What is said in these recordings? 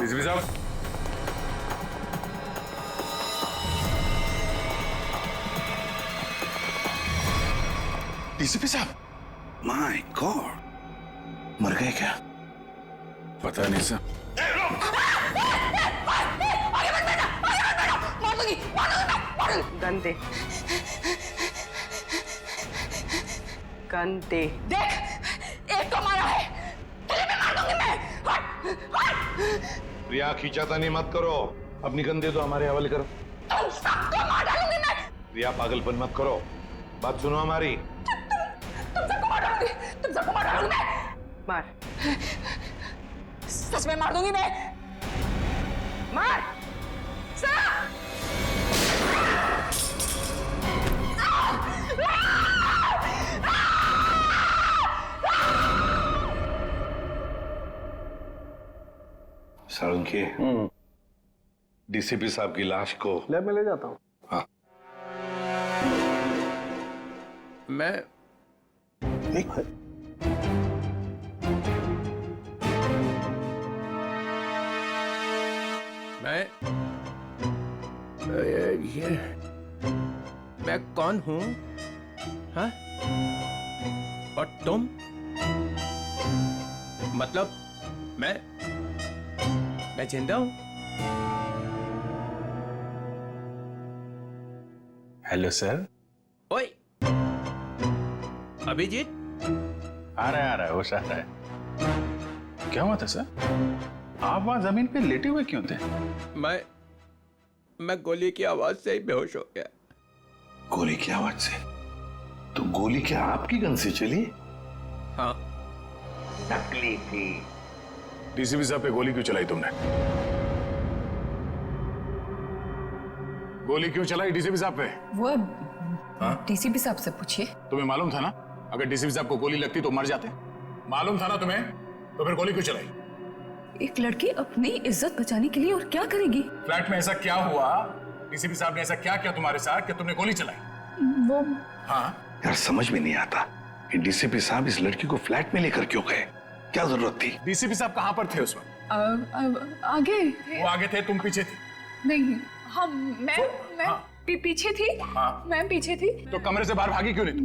DCP साहब, DCP साहब, my God, मर गए क्या? पता नहीं सर। गन दे, गन दे। देख, एक तो मारा है, तुझे भी मार दूंगी मैं। हट, हट। प्रिया खींचातानी मत करो, अपनी गन दे दो, हमारे हवाले करो। तुम सबको मार डालूंगी मैं। प्रिया पागलपन मत करो, बात सुनो हमारी। तुम सबको मार डालूंगी, तुम सबको मार डालूंगी मैं। मार, सच में मार दूंगी मैं। मार। साळुंखे, डीसीपी साहब की लाश को लैब में ले जाता हूँ। हाँ, मैं ये मैं कौन हूं? हाँ? और तुम? मतलब मैं जिंदा हूं? Hello sir. ओए, अभिजीत? आ रहा है होश आ रहा है। क्या हुआ था सर? आप वहां जमीन पे लेटे हुए क्यों थे? मैं गोली की आवाज से ही बेहोश हो गया। गोली की आवाज से? तो गोली क्या आपकी गन से चली? हाँ। नकली थी। डीसीपी साहब पे गोली क्यों चलाई तुमने? गोली क्यों चलाई डीसीपी साहब पे? वो डीसीपी साहब से पूछिए। तुम्हें मालूम था ना, अगर डीसीपी साहब को गोली लगती तो मर जाते? मालूम था ना तुम्हें, तो फिर गोली क्यों चलाई? एक लड़की अपनी इज्जत बचाने के लिए और क्या करेगी? फ्लैट में ऐसा क्या हुआ? डीसीपी साहब ने ऐसा क्या किया तुम्हारे साथ कि तुमने गोली चलाई? वो हाँ, यार समझ में नहीं आता कि डीसीपी साहब इस लड़की को फ्लैट में लेकर क्यों गए? क्या जरूरत थी? डीसीपी साहब कहाँ पर थे उस वक्त? आगे वो आगे थे, तुम पीछे थी? नहीं, हम मैं पीछे थी। मैं पीछे थी। तो कमरे से बाहर भागी क्यों नहीं तुम?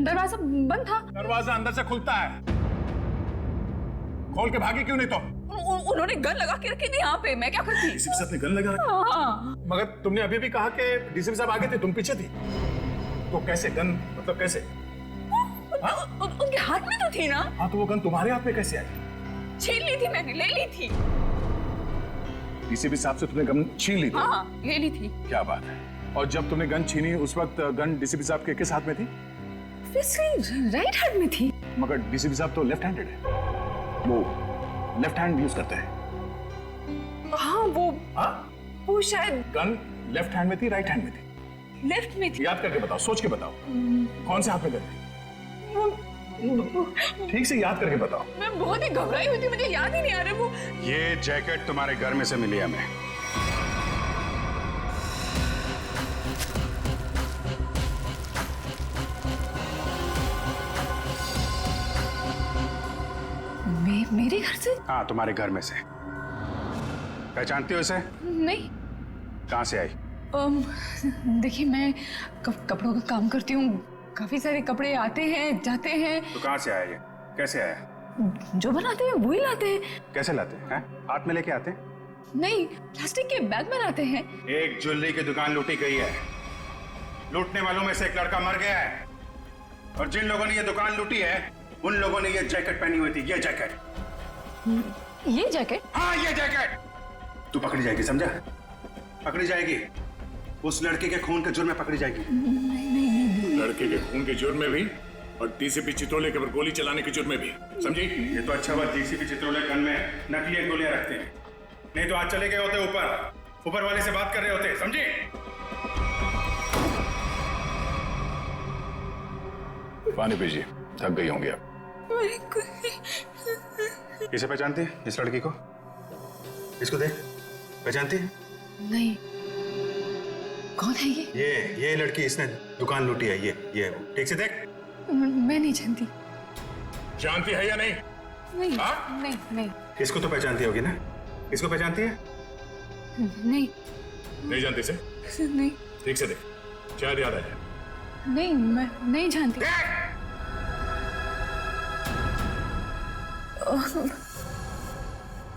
दरवाजा बंद था। दरवाजा अंदर से खुलता है, खोल के भागी क्यों नहीं तुम? उन्होंने गन लगा के रखी थी यहाँ पे, मैं क्या करती? डीसीपी साहब ने गन लगा रखी? हाँ। मगर तुमने अभी भी कहा कि डीसीपी साहब आगे थे, तुम पीछे थी। तो कैसे गन, मतलब कैसे? उनके हाथ में तो थी ना। हाँ, तो वो गन तुम्हारे हाथ में कैसे आई? छीन ली थी मैंने, ले ली थी। डीसीपी साहब से तुमने गन छीन ली थी? हाँ, ले ली थी। क्या बात है। और जब तुमने गन छीनी उस वक्त गन डीसीपी साहब के किस हाथ में थी? राइट हैंड में थी। मगर डीसीपी साहब तो लेफ्ट हैंडेड है, वो लेफ्ट हैंड यूज करते हैं। हाँ, वो शायद गन लेफ्ट हैंड में थी, राइट हैंड में थी? लेफ्ट में थी। याद करके बताओ, सोच के बताओ, कौन से हाथ में गन थी? ठीक से याद करके बताओ। मैं बहुत ही घबराई हुई थी, मुझे याद ही नहीं आ रहा वो। ये जैकेट तुम्हारे घर में से मिली हमें। मेरे घर से? हाँ, तुम्हारे घर में से। पहचानती हो इसे? नहीं। कहाँ से आई? देखिए, मैं कपड़ों का काम करती हूँ, काफी सारे कपड़े आते हैं जाते हैं। तो कहाँ से आया ये? कैसे आया? जो बनाते हैं वही लाते हैं। कैसे लाते हैं? हाथ में लेके आते हैं? नहीं, प्लास्टिक के बैग में लाते हैं। एक ज्वेलरी की दुकान लूटी गई है, लूटने वालों में से एक लड़का मर गया है, और जिन लोगों ने ये दुकान लूटी है उन लोगों ने ये जैकेट पहनी हुई थी। ये जैकेट। ये जैकेट? हाँ, ये जैकेट। तू पकड़ी जाएगी, समझा? पकड़ी जाएगी, उस लड़के के खून के जुर्म में पकड़ी जाएगी। नहीं। लड़के के खून के जुर्म में भी, और डीसीपी चित्रोले के ऊपर गोली चलाने के जुर्म में भी, समझी? ये तो अच्छा बात डीसीपी चित्रोले गन में नकली गोलियां रखते हैं, नहीं तो आज चले गए होते ऊपर वाले से बात कर रहे होते, समझी? पानी पीजिए, थक गई होंगी आप। इसे पहचानती है, इस लड़की को? इसको देख, पहचानती है? नहीं। कौन है ये? ये लड़की, इसने दुकान लूटी है। ये ठीक से देख। मैं नहीं जानती। जानती है या नहीं? नहीं। हाँ? नहीं। इसको तो पहचानती होगी ना? इसको पहचानती है? नहीं नहीं जानती से? नहीं ठीक से देख, शायद याद आ जाए। नहीं, मैं नहीं जानती।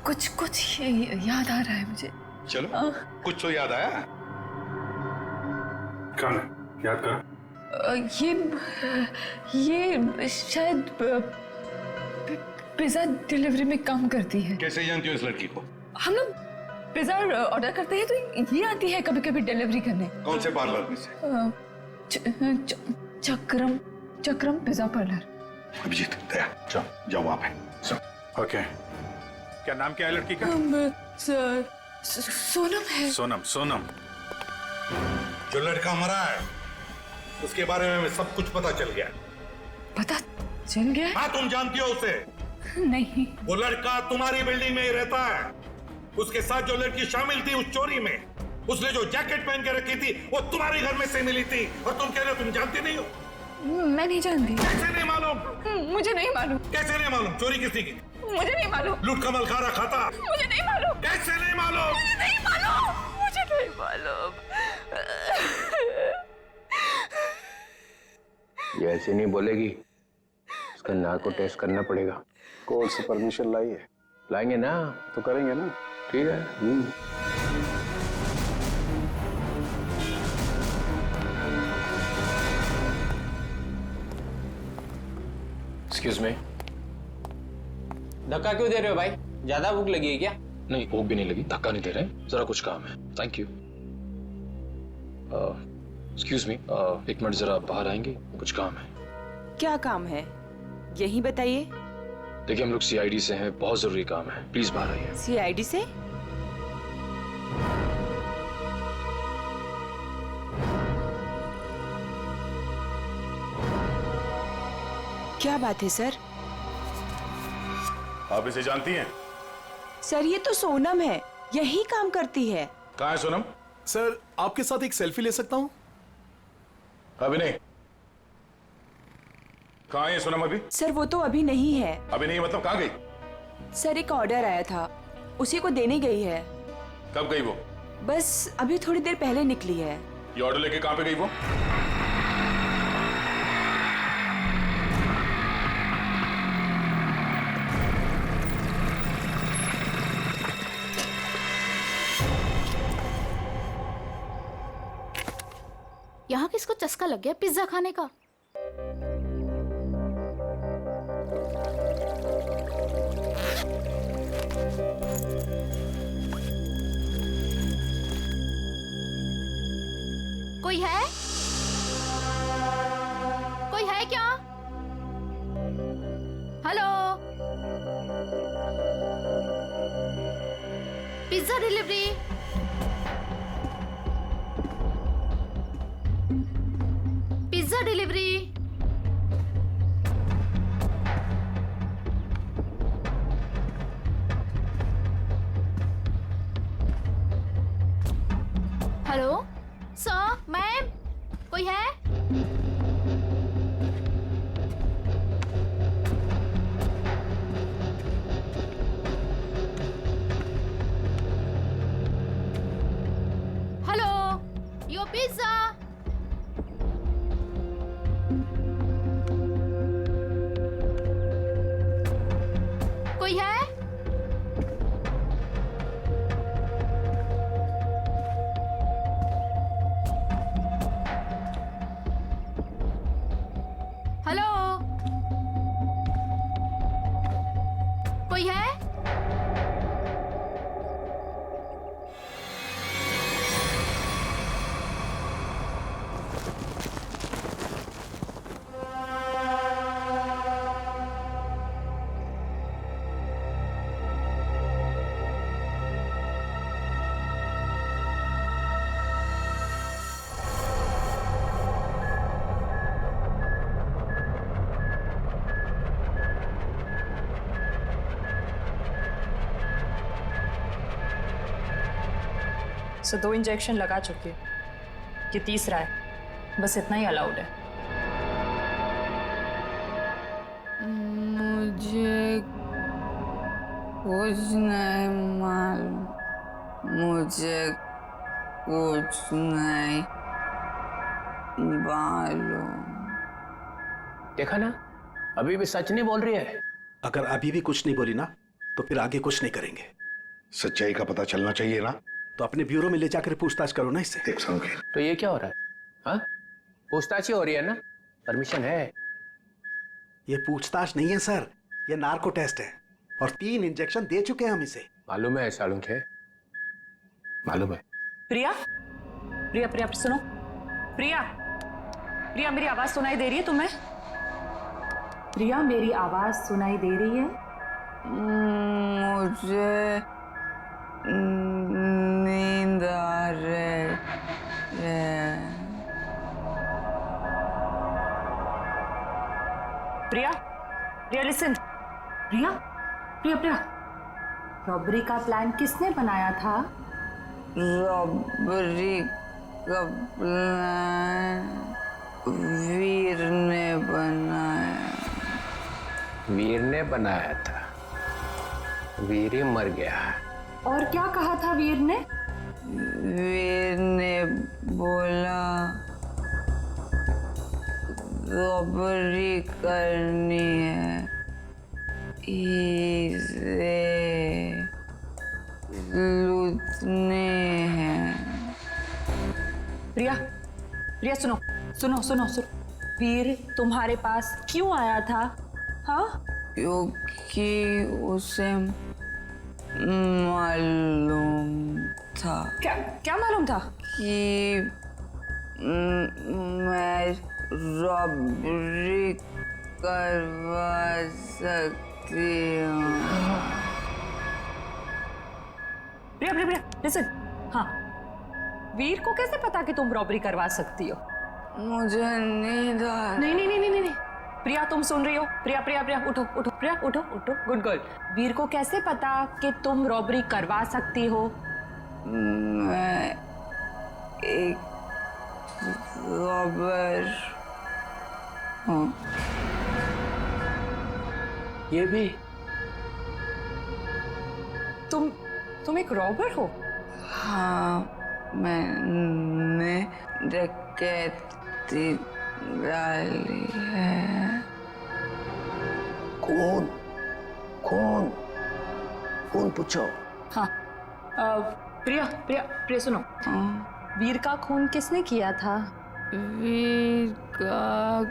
कुछ कुछ याद आ रहा है मुझे। चलो कुछ तो याद आया। कौन है? याद करो। ये शायद पिज्जा डिलीवरी में काम करती है। कैसे जानती हो इस लड़की को? हम लोग पिज्जा ऑर्डर करते हैं तो ये आती है कभी कभी डिलीवरी करने। कौन से पार्लर में से? चक्रम पिज्जा पार्लर। अभिजीत, दया, जाओ वहां पे। ओके, क्या नाम क्या है लड़की का? सोनम है। सोनम। जो लड़का मरा है उसके बारे में सब कुछ पता चल गया। पता चल गया? हाँ, तुम जानती हो उसे? नहीं। वो लड़का तुम्हारी बिल्डिंग में ही रहता है। उसके साथ जो लड़की शामिल थी उस चोरी में, उसने जो जैकेट पहन के रखी थी वो तुम्हारे घर में से मिली थी, और तुम कह रहे हो तुम जानती नहीं हो? मैं नहीं जानती। कैसे नहीं मालूम? मुझे नहीं मालूम। कैसे नहीं मालूम? चोरी किसने की? मुझे नहीं मालूम। लूट कमल खा रखा था? मुझे नहीं मालूम। कैसे नहीं मालूम? मुझे नहीं मालूम। मुझे नहीं मालूम। ये ऐसे नहीं बोलेगी, उसका नाक को टेस्ट करना पड़ेगा। कोर्ट से परमिशन लाई है? लाएंगे ना तो करेंगे ना। ठीक है। Excuse me. धक्का क्यों दे रहे हो भाई? ज्यादा भूख लगी है क्या? नहीं, भूख भी नहीं लगी, धक्का नहीं दे रहे, जरा कुछ काम है। Thank you. एक्सक्यूज मी, एक मिनट जरा बाहर आएंगे, कुछ काम है। क्या काम है यही बताइए। देखिए, हम लोग सीआईडी से हैं, बहुत जरूरी काम है, प्लीज बाहर आइए। सीआईडी से? क्या बात है सर? आप इसे जानती हैं? सर ये तो सोनम है, यही काम करती है। कहाँ है सोनम? सर आपके साथ एक सेल्फी ले सकता हूँ? अभी नहीं। कहाँ है सोनम अभी? सर वो तो अभी नहीं है। अभी नहीं मतलब कहाँ गई? सर एक ऑर्डर आया था, उसी को देने गई है। कब गई वो? बस अभी थोड़ी देर पहले निकली है। ये ऑर्डर लेके कहाँ पे गई वो? यहाँ किसको चस्का लग गया पिज्जा खाने का? कोई है? कोई है क्या? Hello, pizza delivery. Pizza delivery. Hello sir, ma'am, कोई है? Hello, your pizza. कोई है? हेलो, कोई है? सो 2 इंजेक्शन लगा चुकी है, ये तीसरा है, बस इतना ही अलाउड है। मुझे कुछ नहीं मालूम, मुझे कुछ नहीं मालूम। देखा ना, अभी भी सच नहीं बोल रही है। अगर अभी भी कुछ नहीं बोली ना तो फिर आगे कुछ नहीं करेंगे। सच्चाई का पता चलना चाहिए ना। तो अपने ब्यूरो में ले जाकर पूछताछ करो ना इससे। देख संकेत, तो ये क्या हो रहा है? हाँ, पूछताछ ही हो रही है ना, परमिशन है। ये पूछताछ नहीं है सर, ये नार्को टेस्ट है और 3 इंजेक्शन दे चुके हैं हम इसे। मालूम है सालुंखे, मालूम है। प्रिया, प्रिया, प्रिया सुनो। प्रिया, प्रिया मेरी आवाज सुनाई दे रही है तुम्हें? प्रिया मेरी आवाज सुनाई दे रही है? मुझे नींद आ रही है। प्रिया, प्रिया लिसन। प्रिया, प्रिया, प्रिया, रॉबरी का प्लान किसने बनाया था? रॉबरी का प्लान वीर ने बनाया। वीर ने बनाया था, वीर ही मर गया। और क्या कहा था वीर ने? वीर ने बोला रॉबरी करनी है, इसे लूटने हैं। प्रिया, प्रिया सुनो, सुनो, सुनो, सुनो। वीर तुम्हारे पास क्यों आया था? हाँ, क्योंकि उसे मालूम था। क्या क्या मालूम था? कि मैं रॉबरी करवा सकती हूँ। प्रिया, प्रिया, प्रिया लिसन। हाँ, वीर को कैसे पता कि तुम रॉबरी करवा सकती हो? मुझे नींद आ नहीं, नहीं, नहीं, नहीं, नहीं। प्रिया तुम सुन रही हो? प्रिया, प्रिया, प्रिया उठो, उठो, प्रिया उठो, उठो, गुड गर्ल। वीर को कैसे पता कि तुम रॉबरी करवा सकती हो? मैं एक रॉबर हूँ। ये भी? तुम एक रॉबर हो? हाँ, मैंने डकैती डाली है। कौन कौन कौन पूछो? हाँ, प्रिया, प्रिया, प्रिया सुनो। वीर का खून किसने किया था? वीर का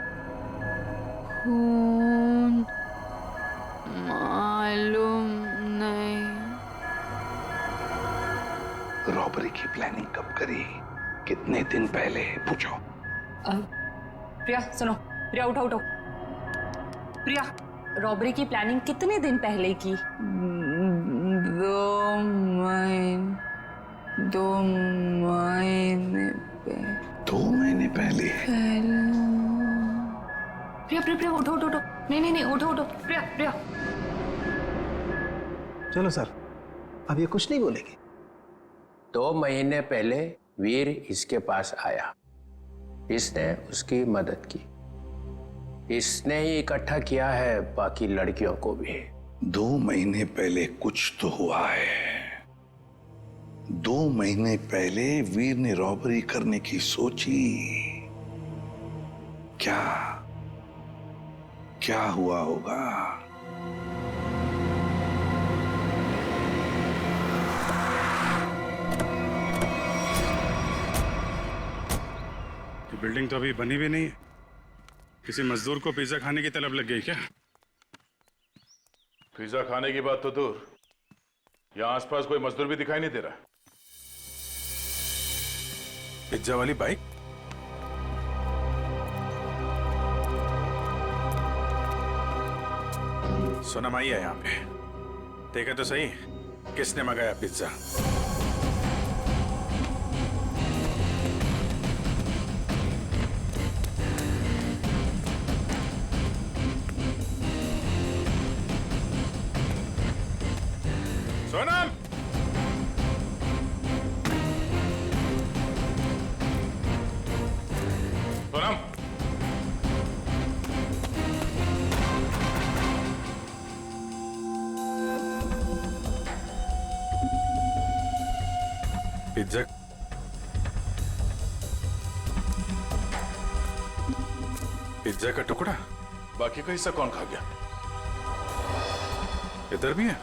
खून मालूम नहीं। रॉबरी की प्लानिंग कब करी, कितने दिन पहले, पूछो। प्रिया सुनो। प्रिया उठो, उठो। प्रिया, रॉबरी की प्लानिंग कितने दिन पहले की? 2 महीने पहले। 2 महीने पहले? प्रिया, प्रिया, प्रिया उठो, उठो, उठो। नहीं, नहीं, नहीं, उठो, उठो। प्रिया, प्रिया। चलो सर, अब ये कुछ नहीं बोलेगी। 2 महीने पहले वीर इसके पास आया, इसने उसकी मदद की, इसने ही इकट्ठा किया है बाकी लड़कियों को भी। 2 महीने पहले कुछ तो हुआ है। 2 महीने पहले वीर ने रॉबरी करने की सोची। क्या हुआ होगा? बिल्डिंग तो अभी बनी भी नहीं है। किसी मजदूर को पिज्जा खाने की तलब लग गई क्या? पिज्जा खाने की बात तो दूर, यहाँ आसपास कोई मजदूर भी दिखाई नहीं दे रहा। पिज्जा वाली बाइक? सोनम आई है यहाँ पे, देखा तो सही किसने मंगाया pizza. Sonam, Sonam, pizza pizza का टुकड़ा, बाकी का हिस्सा कौन खा गया? इधर भी है।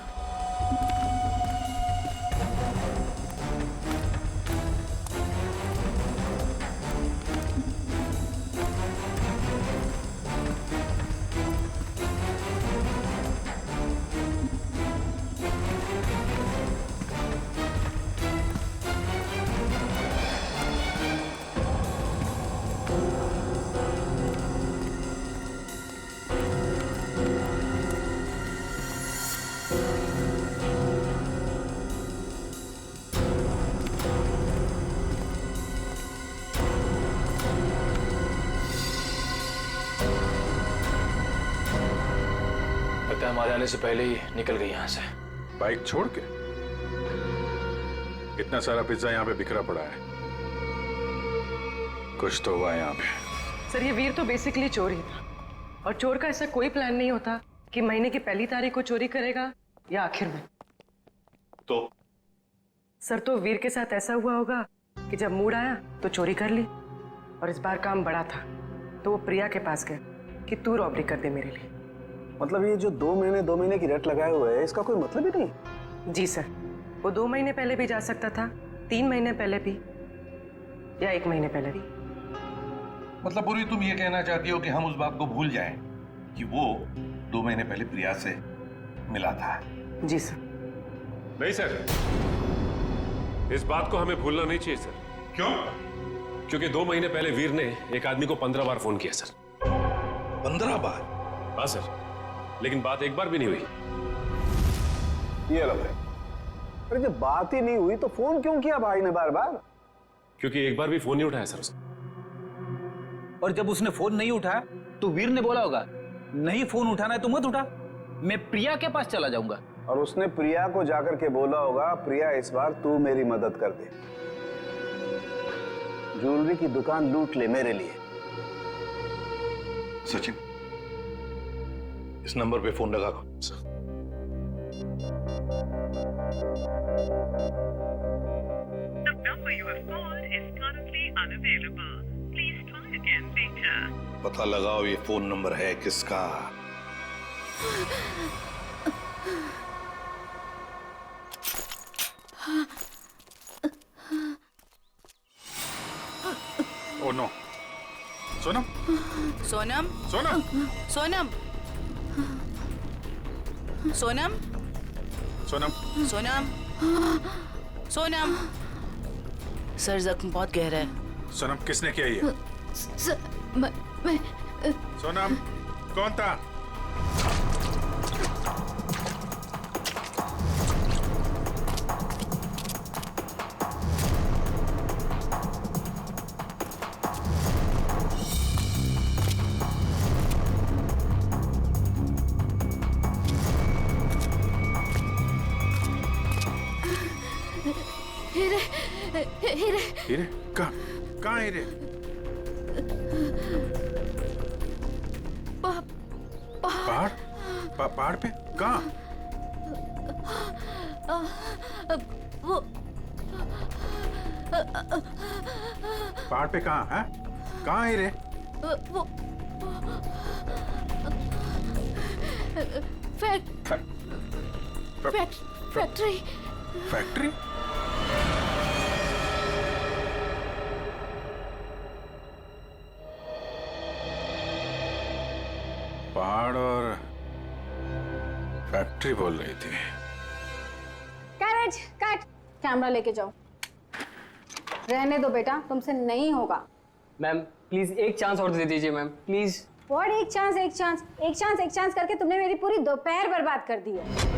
हमारे आने से पहले ही निकल गई यहाँ से। बाइक छोड़ के? इतना सारा पिज्जा यहाँ पे बिखरा पड़ा है, कुछ तो हुआ है यहाँ पे। सर ये वीर तो बेसिकली चोर ही था, और चोर का ऐसा कोई प्लान नहीं होता कि महीने की पहली तारीख को चोरी करेगा या आखिर में। तो सर तो वीर के साथ ऐसा हुआ होगा कि जब मूड आया तो चोरी कर ली, और इस बार काम बड़ा था तो वो प्रिया के पास गए कि तू रॉबरी कर दे मेरे लिए। मतलब ये जो 2 महीने की रेट लगाए हुए है, इसका कोई मतलब ही नहीं? जी सर, वो 2 महीने पहले भी जा सकता था, 3 महीने पहले भी, या 1 महीने पहले भी। मतलब पूरी तुम ये कहना चाहती हो कि हम उस बात को भूल जाएं कि वो 2 महीने पहले प्रिया से मिला था? जी सर। नहीं सर, इस बात को हमें भूलना नहीं चाहिए सर। क्यों? क्योंकि 2 महीने पहले वीर ने एक आदमी को 15 बार फोन किया सर। 15 बार? हाँ सर, लेकिन बात एक बार भी नहीं हुई। ये अलग है। अरे जब बात ही नहीं हुई तो फोन क्यों किया भाई ने बार बार? क्योंकि एक बार भी फोन नहीं उठाया सर उसने। और जब उसने फोन नहीं उठाया तो वीर ने बोला होगा, नहीं फोन उठाना है तो मत उठा, मैं प्रिया के पास चला जाऊंगा। और उसने प्रिया को जाकर के बोला होगा, प्रिया इस बार तू मेरी मदद कर दे, ज्वेलरी की दुकान लूट ले मेरे लिए। सचिन, इस नंबर पे फोन लगा। पता लगाओ ये फोन नंबर है किसका। Oh no. Sonam? Sonam? Sonam? Sonam? Sonam? Sonam? Sonam? Sonam? Sir जख्म बहुत गहरा है। सोनम किसने किया ये? मैं सोनम कौन था? हीरे? कहाँ हीरे? पहाड़? पहाड़ पे? कहाँ? वो पहाड़ पे कहाँ है? कहाँ हीरे? वो फैक्ट्री। फैक्ट्री? पहाड़ और फैक्ट्री बोल रही थी। कैरेज कट, कैमरा लेके जाओ। रहने दो बेटा, तुमसे नहीं होगा। मैम प्लीज एक चांस और दे दीजिए मैम, प्लीज। व्हाट एक चांस करके तुमने मेरी पूरी दोपहर बर्बाद कर दी है।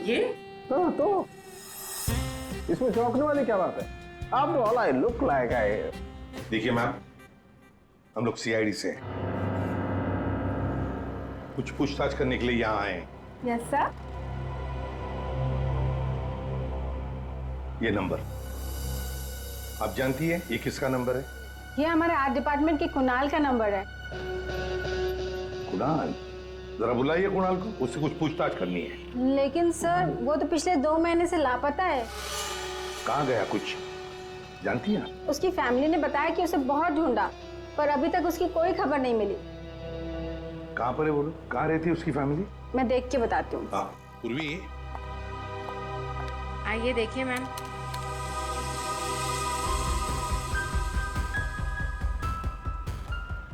ये? तो इसमें चौंकने वाली क्या बात है? आप all I look like I. देखिए मैम, हम लोग सीआईडी से हैं, कुछ पूछताछ करने के लिए यहाँ आए हैं। Yes sir. ये नंबर आप जानती है ये किसका नंबर है? ये हमारे आर्ट डिपार्टमेंट के कुणाल का नंबर है। कुणाल, जरा बुलाइए कुणाल को, उससे कुछ पूछताछ करनी है। लेकिन सर वो तो पिछले 2 महीने से लापता है। कहाँ गया कुछ जानती हैं? उसकी फैमिली ने बताया कि उसे बहुत ढूंढा, पर अभी तक उसकी कोई खबर नहीं मिली। कहाँ पर है बोलो, कहाँ रहती है उसकी फैमिली? मैं देख के बताती हूँ। हाँ पूर्वी, आइए देखिए मैम।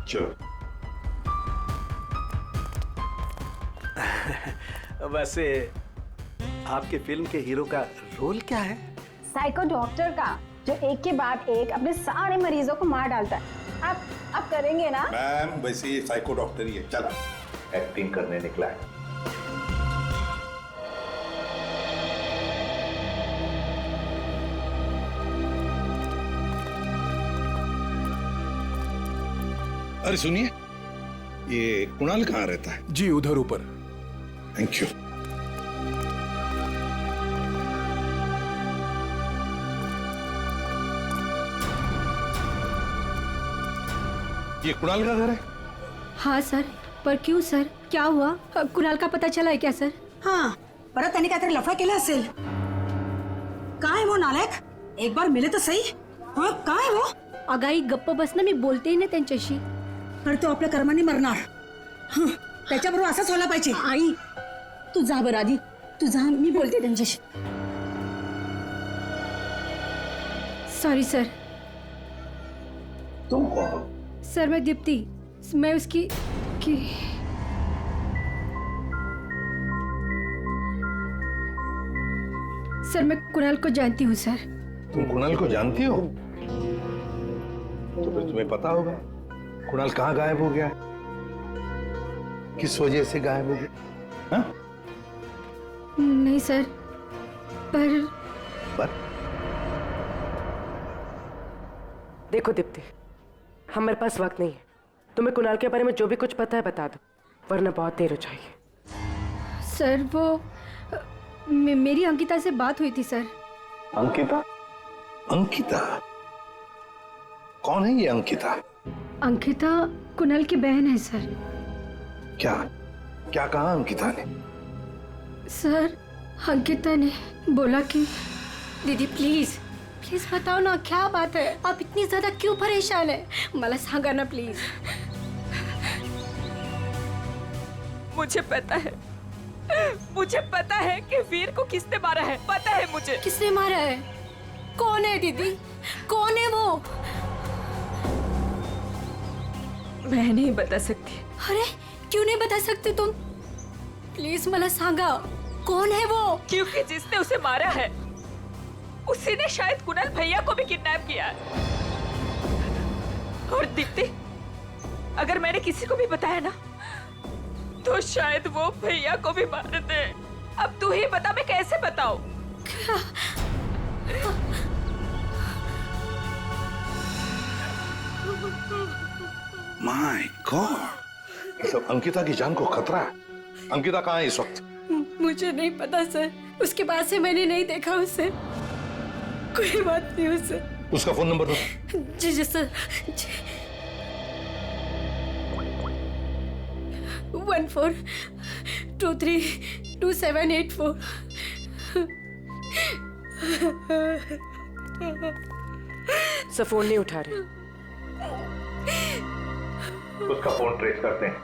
चलो। वैसे आपके फिल्म के हीरो का रोल क्या है? साइको डॉक्टर का, जो एक के बाद एक अपने सारे मरीजों को मार डालता है। आप करेंगे ना? मैम वैसे ये साइको डॉक्टर ही है, चलो एक्टिंग करने निकला है। अरे सुनिए, ये कुणाल कहाँ रहता है? जी उधर ऊपर। Thank you. ये कुणाल का घर है? हाँ सर, पर क्यों सर, क्या हुआ? कुणाल का पता चला है क्या सर? हाँ, परत त्यांनी काहीतरी लफडा केला असेल। काय वो नालायक, एक बार मिले तो सही। हाँ, काय वो? अगाई गप्प बस ना, मी बोलते ना त्यांच्याशी। तर तो आपल्या कर्माने मरणार। हं, त्याच्याबरोबर असंच व्हायला पाहिजे। आई, तू जा बरं आधी, तू जा, मी बोलते त्यांच्याशी। Sorry sir. तुम कौन? सर मैं दीप्ति, मैं उसकी सर मैं कुणाल को जानती हूँ सर। तुम कुणाल को जानती हो? तो फिर तुम्हें पता होगा कुणाल कहाँ गायब हो गया, किस वजह से गायब हो गया? हाँ? नहीं सर, पर देखो दीप्ति, हमारे पास वक्त नहीं है। तुम्हें कुणाल के बारे में जो भी कुछ पता है बता दो, वरना बहुत देर हो जाएगी। सर वो मेरी अंकिता से बात हुई थी सर। अंकिता? अंकिता कौन है ये अंकिता? अंकिता कुणाल की बहन है सर। क्या क्या कहा अंकिता ने? सर अंकिता ने बोला कि दीदी प्लीज प्लीज बताओ ना क्या बात है, आप इतनी ज्यादा क्यों परेशान है, मला सांगा ना प्लीज। मुझे पता है कि वीर को किसने मारा है, पता है मुझे। किसने मारा है? कौन है दीदी, कौन है वो? मैं नहीं बता सकती। अरे क्यों नहीं बता सकते तुम? प्लीज मला सांगा कौन है वो? क्योंकि जिसने उसे मारा है उसी ने शायद कुणाल भैया को भी किडनैप किया है। और दीप्ति, अगर मैंने किसी को भी बताया ना तो शायद वो भैया को भी मार दे। अब तू ही बता, मैं कैसे बताऊं? माय गॉड, मतलब अंकिता की जान को खतरा है। अंकिता कहाँ है इस वक्त? मुझे नहीं पता सर, उसके बाद से मैंने नहीं देखा उसे, कोई बात नहीं उसे। उसका फोन नंबर दो। जी जी सर। 14232784। सब फोन नहीं उठा रहे। उसका फोन ट्रेस करते हैं।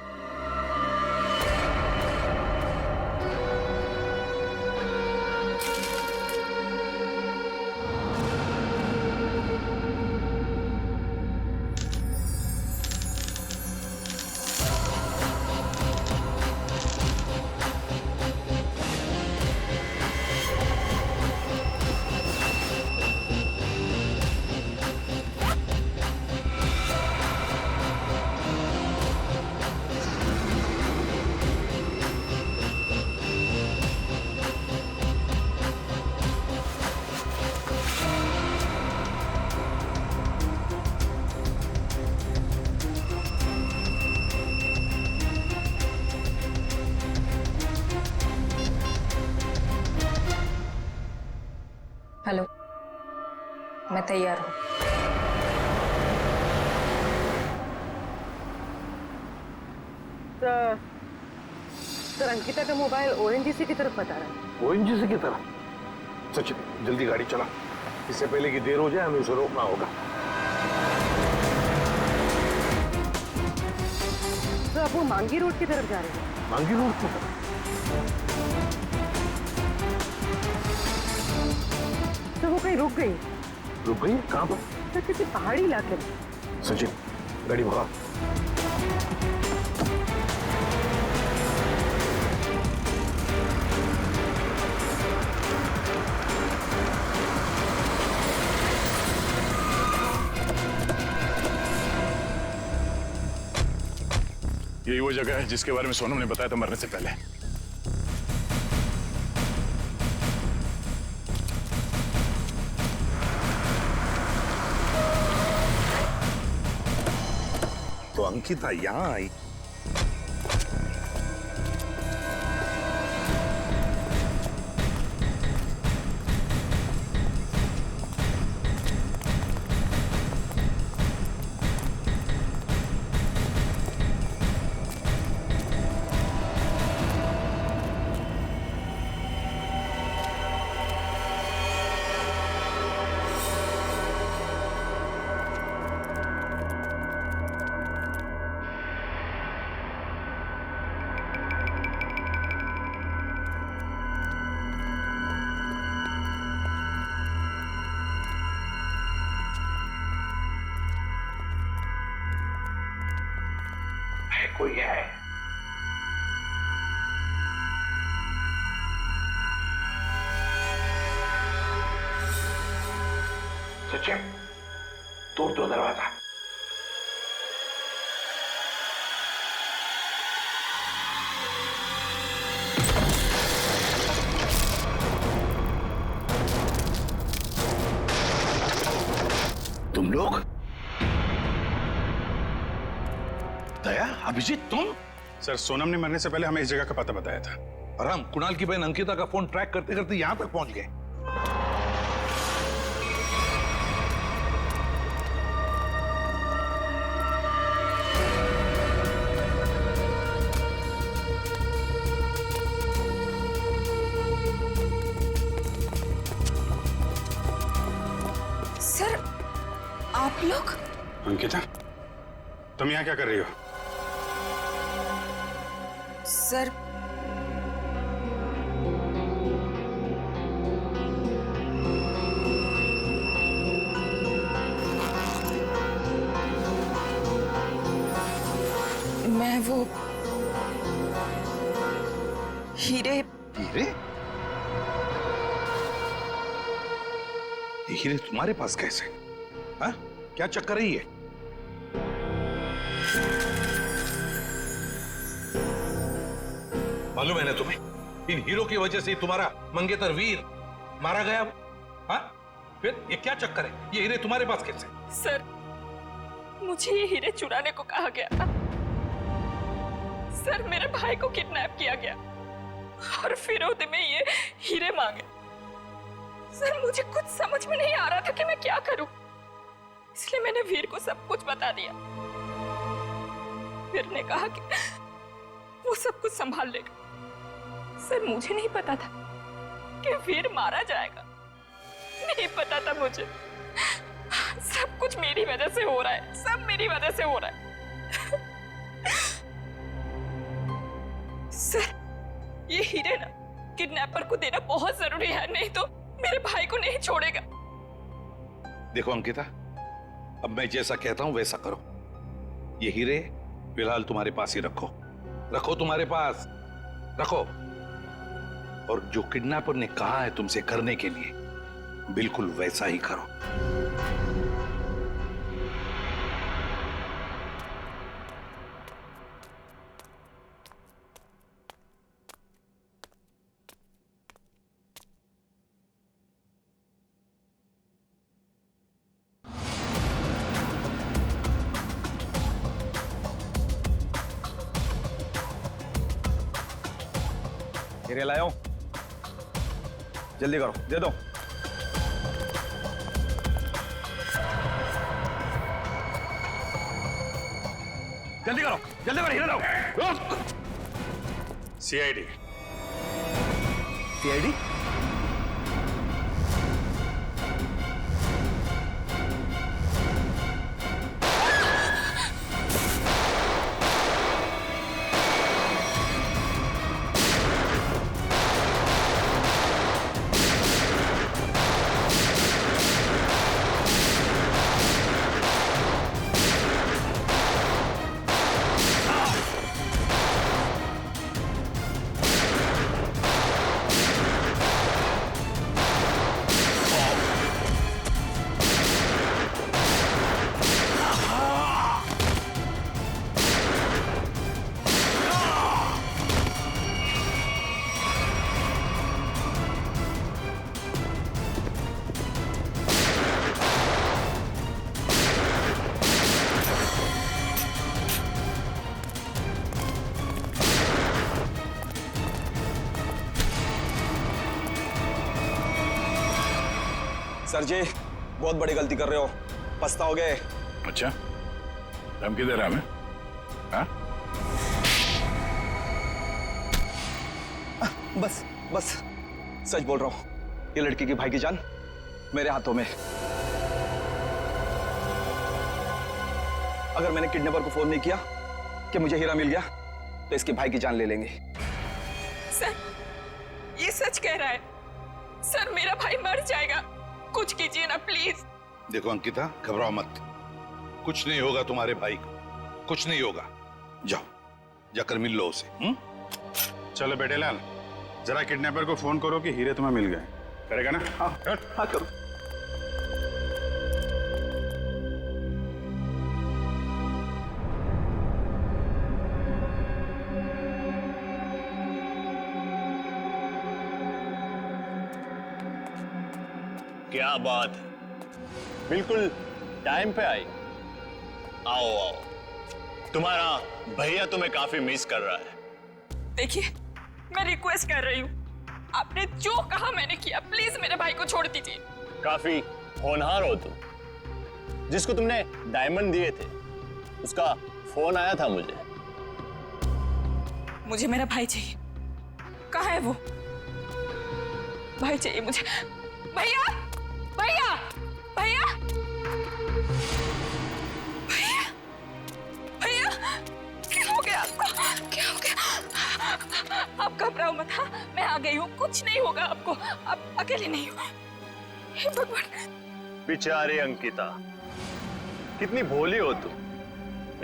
हेलो, मैं तैयार हूँ। सर अंकिता का मोबाइल ओएनजीसी की तरफ बता रहा है। ओएनजीसी की तरफ? सचिन जल्दी गाड़ी चला, इससे पहले कि देर हो जाए हमें उसे रोकना होगा। तो अब वो मांगी रोड की तरफ जा रहे हैं। मांगी रोड की तरफ? तो वो कहीं रुक गई? रुक गई? कहाँ पर? सर किसी पहाड़ी इलाके में। सचिन गाड़ी भगा। यही वो जगह है जिसके बारे में सोनम ने बताया था मरने से पहले। तो अंकिता यहाँ आई। कोई है? सचिन तोड़ दो दरवाजा। तुम लोग? दया, अभिजीत तुम? सर सोनम ने मरने से पहले हमें इस जगह का पता बताया था और हम कुणाल की बहन अंकिता का फोन ट्रैक करते करते यहां तक पहुंच गए। सर आप लोग? अंकिता तुम यहाँ क्या कर रही हो? सर मैं वो हीरे। हीरे? ये हीरे तुम्हारे पास कैसे? हाँ? क्या चक्कर है ये? मालूम है ना तुम्हें, इन हीरो की वजह से तुम्हारा मंगेतर वीर मारा गया। हाँ? फिर ये क्या चक्कर है? ये हीरे तुम्हारे पास कैसे? सर मुझे ये हीरे चुराने को कहा गया था। सर मेरे भाई को किडनैप किया गया और फिरौती में ये हीरे मांगे। सर मुझे कुछ समझ में नहीं आ रहा था कि मैं क्या करूं, इसलिए मैंने वीर को सब कुछ बता दिया। वीर ने कहा कि वो सब कुछ संभाल लेगा। सर मुझे नहीं पता था कि वीर मारा जाएगा, नहीं पता था मुझे। सब कुछ मेरी वजह से हो रहा है, सब मेरी वजह से हो रहा है। सर ये हीरे ना किडनैपर को देना बहुत जरूरी है, नहीं तो मेरे भाई को नहीं छोड़ेगा। देखो अंकिता, अब मैं जैसा कहता हूं वैसा करो। ये हीरे फिलहाल तुम्हारे पास ही रखो, रखो तुम्हारे पास रखो। और जो किडनैपर ने कहा है तुमसे करने के लिए, बिल्कुल वैसा ही करो। हीरे लाओ, जल्दी करो, दे दो। जल्दी करो हीरे लाओ। सीआईडी। सीआईडी? सर जी बहुत बड़ी गलती कर रहे हो, पछताओगे। अच्छा, धमकी दे रहा मैं? हाँ? बस सच बोल रहा हूं, ये लड़की की भाई की जान मेरे हाथों में। अगर मैंने किडनैपर को फोन नहीं किया कि मुझे हीरा मिल गया तो इसके भाई की जान ले लेंगे। सर, ये सच कह रहा है। सर, मेरा भाई मर जाएगा, कुछ कीजिए ना प्लीज। देखो अंकिता, घबराओ मत, कुछ नहीं होगा तुम्हारे भाई को, कुछ नहीं होगा। जाओ, जाकर मिल लो उसे। चलो बेटे लाल, जरा किडनैपर को फोन करो कि हीरे तुम्हें मिल गए। करेगा ना? हाँ करो। क्या बात है, बिल्कुल टाइम पे आई। आओ आओ, तुम्हारा भैया तुम्हें काफी मिस कर रहा है। देखिए, मैं रिक्वेस्ट कर रही हूँ, आपने जो कहा मैंने किया, प्लीज मेरे भाई को छोड़ दीजिए। काफी होनहार हो तुम। जिसको तुमने डायमंड दिए थे उसका फोन आया था मुझे। मुझे मेरा भाई चाहिए। कहाँ है वो? भाई चाहिए मुझे। भैया, भैया, भैया, भैया, भैया, क्या हो गया आपको? क्या हो गया? आप घबराओ मत। हाँ, मैं आ गई हूँ, कुछ नहीं होगा आपको। आप अकेले नहीं हो। हे भगवान। बेचारी अंकिता, कितनी भोली हो तुम,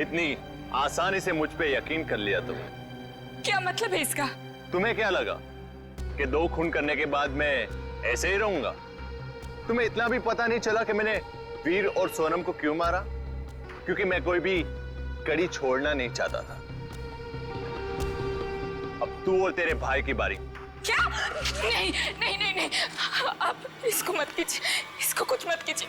इतनी आसानी से मुझ पे यकीन कर लिया तुमने। क्या मतलब है इसका? तुम्हें क्या लगा कि 2 खून करने के बाद मैं ऐसे ही रहूंगा? तुम्हें इतना भी पता नहीं चला कि मैंने वीर और सोनम को क्यों मारा? क्योंकि मैं कोई भी कड़ी छोड़ना नहीं चाहता था। अब तू और तेरे भाई की बारी। क्या? नहीं नहीं नहीं नहीं, आप इसको मत कीजिए, इसको कुछ मत कीजिए।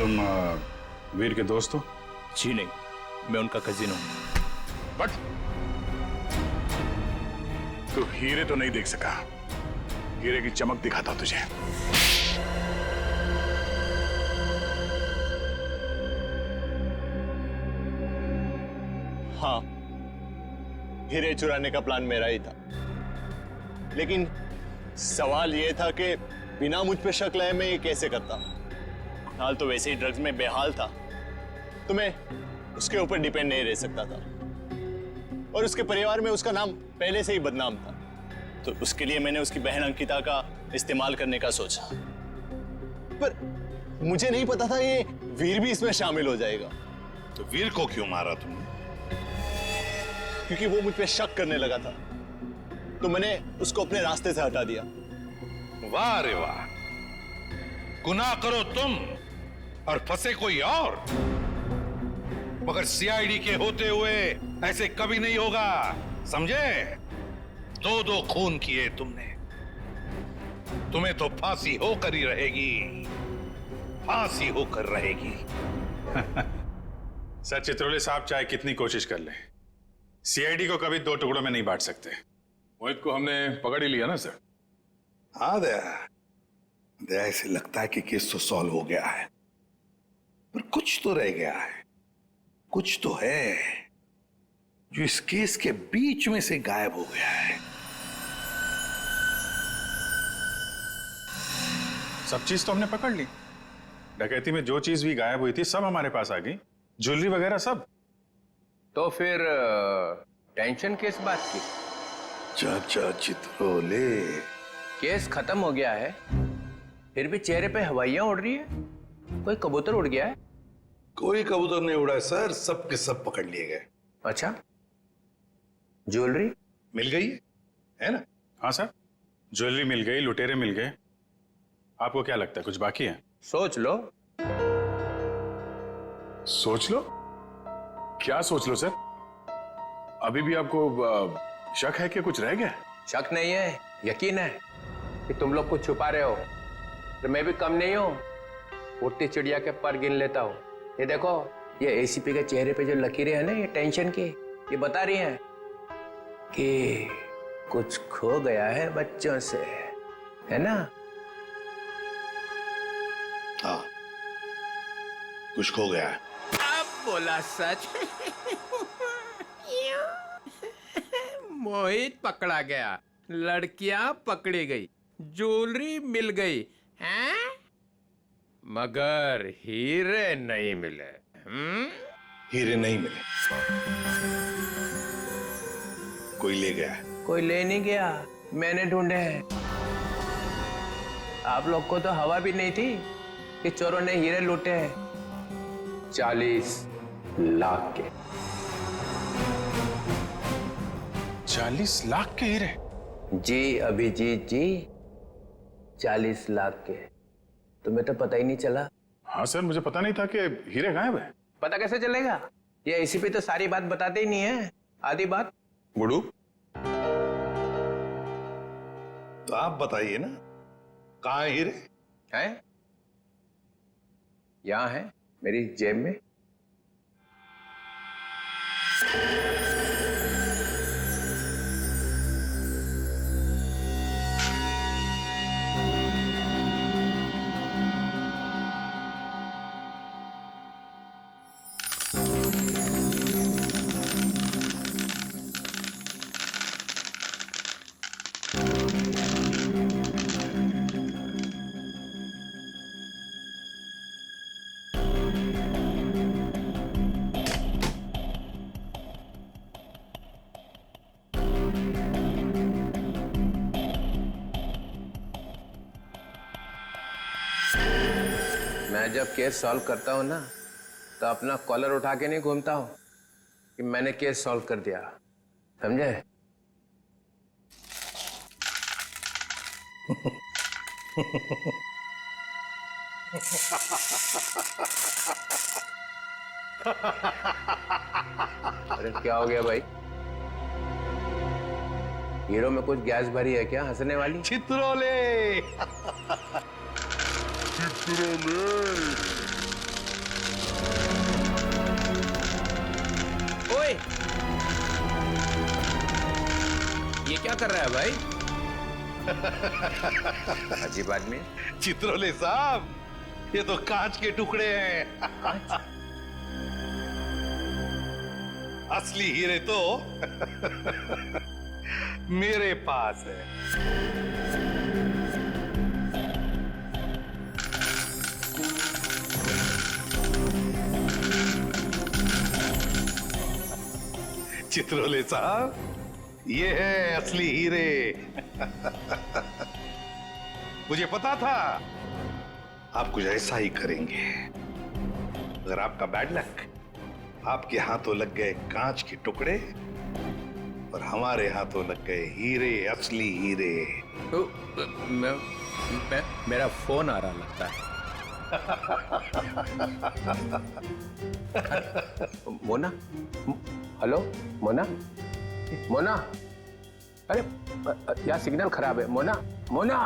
तुम वीर के दोस्त हो? जी नहीं, मैं उनका कजिन हूँ। बट तू हीरे तो नहीं देख सका। हीरे की चमक दिखाता तुझे। हाँ, हीरे चुराने का प्लान मेरा ही था, लेकिन सवाल यह था कि बिना मुझ पे शक लाए मैं ये कैसे करता। हाल तो वैसे ही ड्रग्स में बेहाल था, तो मैं उसके ऊपर डिपेंड नहीं रह सकता था, और उसके परिवार में उसका नाम पहले से ही बदनाम था, तो उसके लिए मैंने उसकी बहन अंकिता का इस्तेमाल करने का सोचा। पर मुझे नहीं पता था ये वीर भी इसमें शामिल हो जाएगा। तो वीर को क्यों मारा तुमने? क्योंकि वो मुझ पे शक करने लगा था, तो मैंने उसको अपने रास्ते से हटा दिया। वाह रे वाह, गुनाह करो तुम और फंसे कोई और, मगर सीआईडी के होते हुए ऐसे कभी नहीं होगा, समझे? 2-2 खून किए तुमने, तुम्हें तो फांसी होकर ही रहेगी, फांसी होकर रहेगी। सर चित्रोले साहब चाहे कितनी कोशिश कर ले, सीआईडी को कभी 2 टुकड़ों में नहीं बांट सकते। मोहित को हमने पकड़ ही लिया ना सर। हाँ दया, ऐसे लगता है कि केस तो सॉल्व हो गया है, पर कुछ तो रह गया है, कुछ तो है जो इस केस के बीच में से गायब हो गया है। सब चीज तो हमने पकड़ ली। डकैती में जो चीज भी गायब हुई थी सब हमारे पास आ गई, ज्वेलरी वगैरह सब। तो फिर टेंशन किस बात की? चाचा चित्रोले, केस खत्म हो गया है, फिर भी चेहरे पे हवाइयां उड़ रही है। कोई कबूतर उड़ गया है? कोई कबूतर नहीं उड़ा है सर, सब के सब पकड़ लिए गए। अच्छा, ज्वेलरी मिल गई है ना? हाँ सर, ज्वेलरी मिल गई, लुटेरे मिल गए। आपको क्या लगता है कुछ बाकी है? सोच लो। सोच लो? क्या सोच लो सर? अभी भी आपको शक है कि कुछ रह गया? शक नहीं है, यकीन है कि तुम लोग कुछ छुपा रहे हो। तो मैं भी कम नहीं हूं, उड़ती चिड़िया के पर गिन लेता हूं। ये देखो, ये एसीपी के चेहरे पे जो लकीरें हैं ना, ये टेंशन की, ये बता रही हैं कि कुछ खो गया है बच्चों से, है ना? हाँ, कुछ खो गया है। अब बोला सच। मोहित पकड़ा गया, लड़कियां पकड़ी गई, ज्वेलरी मिल गई, हैं? मगर हीरे नहीं मिले। हीरे नहीं मिले, कोई ले गया है। कोई ले नहीं गया, मैंने ढूंढे हैं। आप लोग को तो हवा भी नहीं थी कि चोरों ने हीरे लूटे हैं। 40 लाख के। 40 लाख के हीरे? जी अभिजीत जी, 40 लाख के। तुम्हें तो पता ही नहीं चला। हाँ सर, मुझे पता नहीं था कि हीरे गायब है। पता कैसे चलेगा? ये एसीपी तो सारी बात बताते ही नहीं है, आधी बात। गुडू, तो आप बताइए ना, कहाँ है हीरे? हैं? यहां है, मेरी जेब में। मैं जब केस सॉल्व करता हूं ना, तो अपना कॉलर उठा के नहीं घूमता हूं कि मैंने केस सॉल्व कर दिया, समझे? अरे क्या हो गया भाई? हीरो में कुछ गैस भरी है क्या हंसने वाली? चित्रोले। भाई, ये क्या कर रहा है भाई? अजीब आदमी। चित्रोले साहब, ये तो कांच के टुकड़े हैं। असली हीरे तो मेरे पास है। चित्रोले साहब, ये है असली हीरे। मुझे पता था आप कुछ ऐसा ही करेंगे। अगर आपका बैड लक, आपके हाथों लग गए कांच के टुकड़े और हमारे हाथों लग गए हीरे, असली हीरे। मेरा फोन आ रहा लगता है। मोना, हेलो मोना, मोना, अरे यहाँ सिग्नल खराब है। Mona, Mona,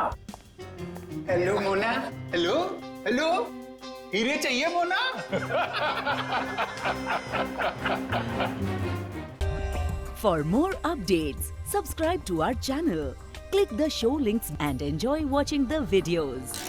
hello Mona, hello hello, हीरे चाहिए Mona? For more updates, subscribe to our channel, click the show links and enjoy watching the videos.